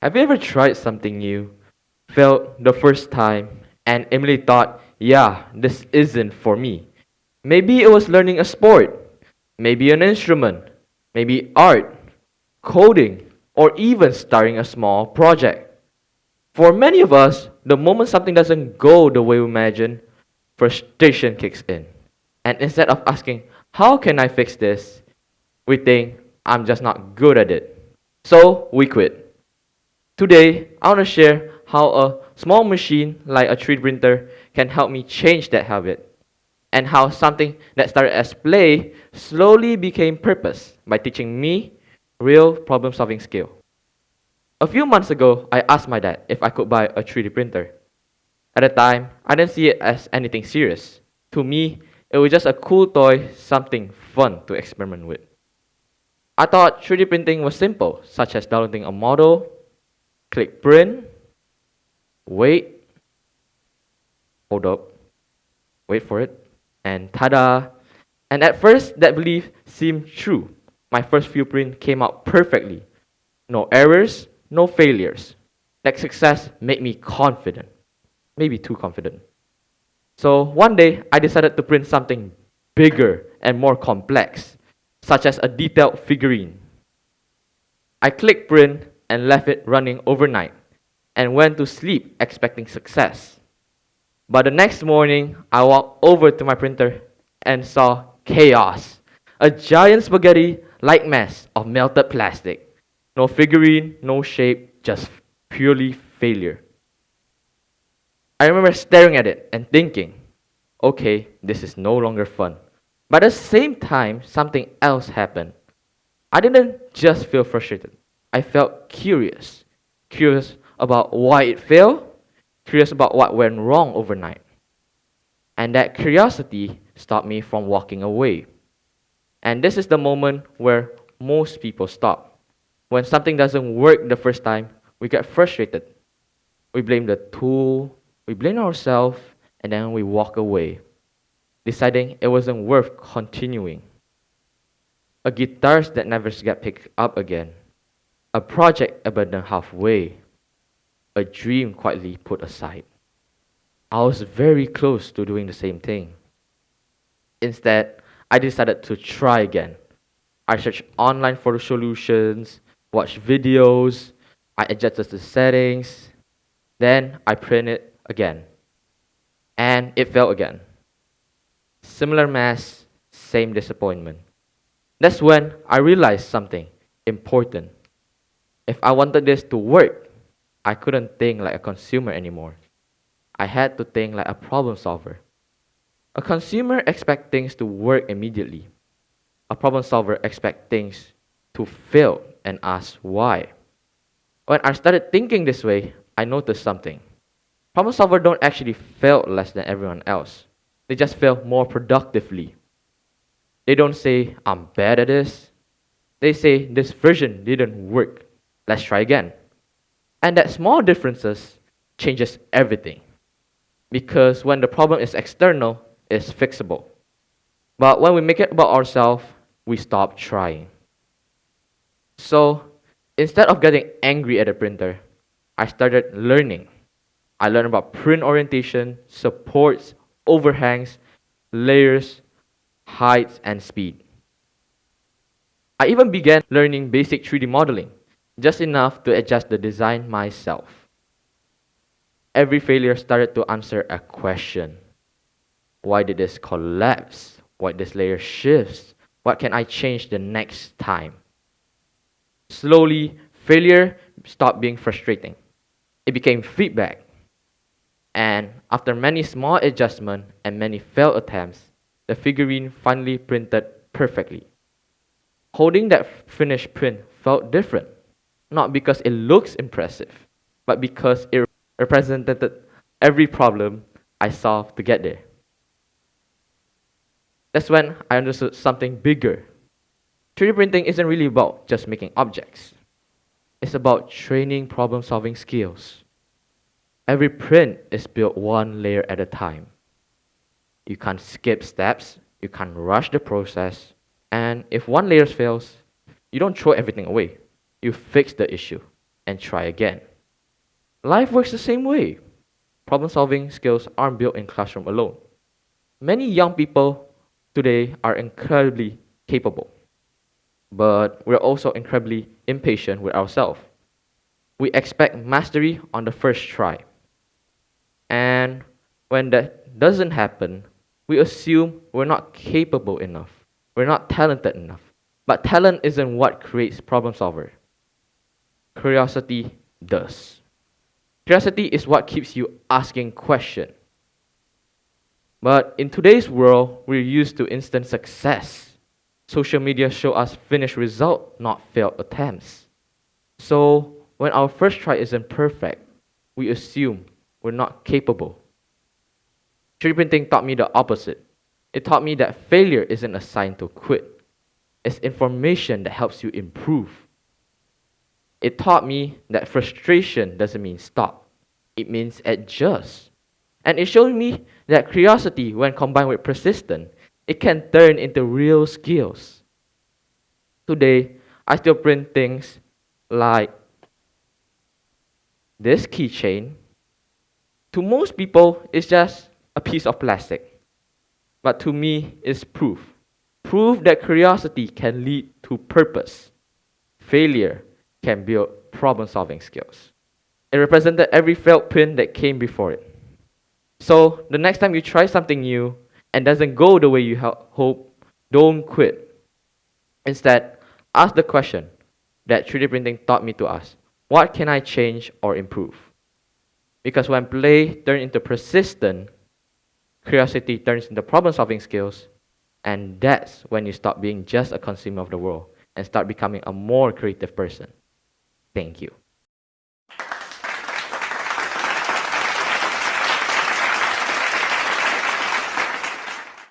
Have you ever tried something new, failed the first time, and immediately thought, yeah, this isn't for me? Maybe it was learning a sport, maybe an instrument, maybe art, coding, or even starting a small project. For many of us, the moment something doesn't go the way we imagine, frustration kicks in. And instead of asking, how can I fix this? We think, I'm just not good at it. So we quit. Today, I want to share how a small machine like a 3D printer can help me change that habit, and how something that started as play slowly became purpose by teaching me real problem solving skill. A few months ago, I asked my dad if I could buy a 3D printer. At the time, I didn't see it as anything serious. To me, it was just a cool toy, something fun to experiment with. I thought 3D printing was simple, such as downloading a model, click print, wait, hold up, wait for it, and tada! And at first, that belief seemed true. My first few prints came out perfectly. No errors, no failures. That success made me confident, maybe too confident. So one day, I decided to print something bigger and more complex, such as a detailed figurine. I clicked print and left it running overnight and went to sleep expecting success. But the next morning, I walked over to my printer and saw chaos. A giant spaghetti like mess of melted plastic. No figurine, no shape, just purely failure. I remember staring at it and thinking, okay, this is no longer fun. But at the same time, something else happened. I didn't just feel frustrated. I felt curious. Curious about why it failed, curious about what went wrong overnight. And that curiosity stopped me from walking away. And this is the moment where most people stop. When something doesn't work the first time, we get frustrated. We blame the tool, we blame ourselves, and then we walk away, deciding it wasn't worth continuing. A guitar that never got picked up again, a project abandoned halfway, a dream quietly put aside. I was very close to doing the same thing. Instead, I decided to try again. I searched online for solutions, watched videos, I adjusted the settings, then I printed again. And it failed again. Similar mess, same disappointment. That's when I realized something important. If I wanted this to work, I couldn't think like a consumer anymore. I had to think like a problem solver. A consumer expects things to work immediately. A problem solver expects things to fail and asks why. When I started thinking this way, I noticed something. Problem solvers don't actually fail less than everyone else. They just fail more productively. They don't say, I'm bad at this. They say, this version didn't work. Let's try again. And that small differences changes everything. Because when the problem is external, it's fixable. But when we make it about ourselves, we stop trying. So instead of getting angry at the printer, I started learning. I learned about print orientation, supports, overhangs, layers, heights, and speed. I even began learning basic 3D modeling, just enough to adjust the design myself. Every failure started to answer a question. Why did this collapse? Why this layer shifts? What can I change the next time? Slowly, failure stopped being frustrating. It became feedback. And after many small adjustments and many failed attempts, the figurine finally printed perfectly. Holding that finished print felt different, not because it looks impressive, but because it represented every problem I solved to get there. That's when I understood something bigger. 3D printing isn't really about just making objects. It's about training problem-solving skills. Every print is built one layer at a time. You can't skip steps, you can't rush the process, and if one layer fails, you don't throw everything away. You fix the issue. and try again. Life works the same way. Problem solving skills aren't built in classroom alone. Many young people today are incredibly capable, but we're also incredibly impatient with ourselves. We expect mastery on the first try. And when that doesn't happen, we assume we're not capable enough. We're not talented enough. But talent isn't what creates problem solver. Curiosity does. Curiosity is what keeps you asking questions. But in today's world, we're used to instant success. Social media show us finished result, not failed attempts. So when our first try isn't perfect, we assume we're not capable. 3D printing taught me the opposite. It taught me that failure isn't a sign to quit. It's information that helps you improve. It taught me that frustration doesn't mean stop. It means adjust. And it showed me that curiosity, when combined with persistence, it can turn into real skills. Today, I still print things like this keychain. To most people, it's just a piece of plastic. But to me, it's proof. Proof that curiosity can lead to purpose. Failure can build problem-solving skills. It represented every failed print that came before it. So the next time you try something new and doesn't go the way you hope, don't quit. Instead, ask the question that 3D printing taught me to ask. What can I change or improve? Because when play turns into persistent, curiosity turns into problem-solving skills, and that's when you stop being just a consumer of the world and start becoming a more creative person. Thank you.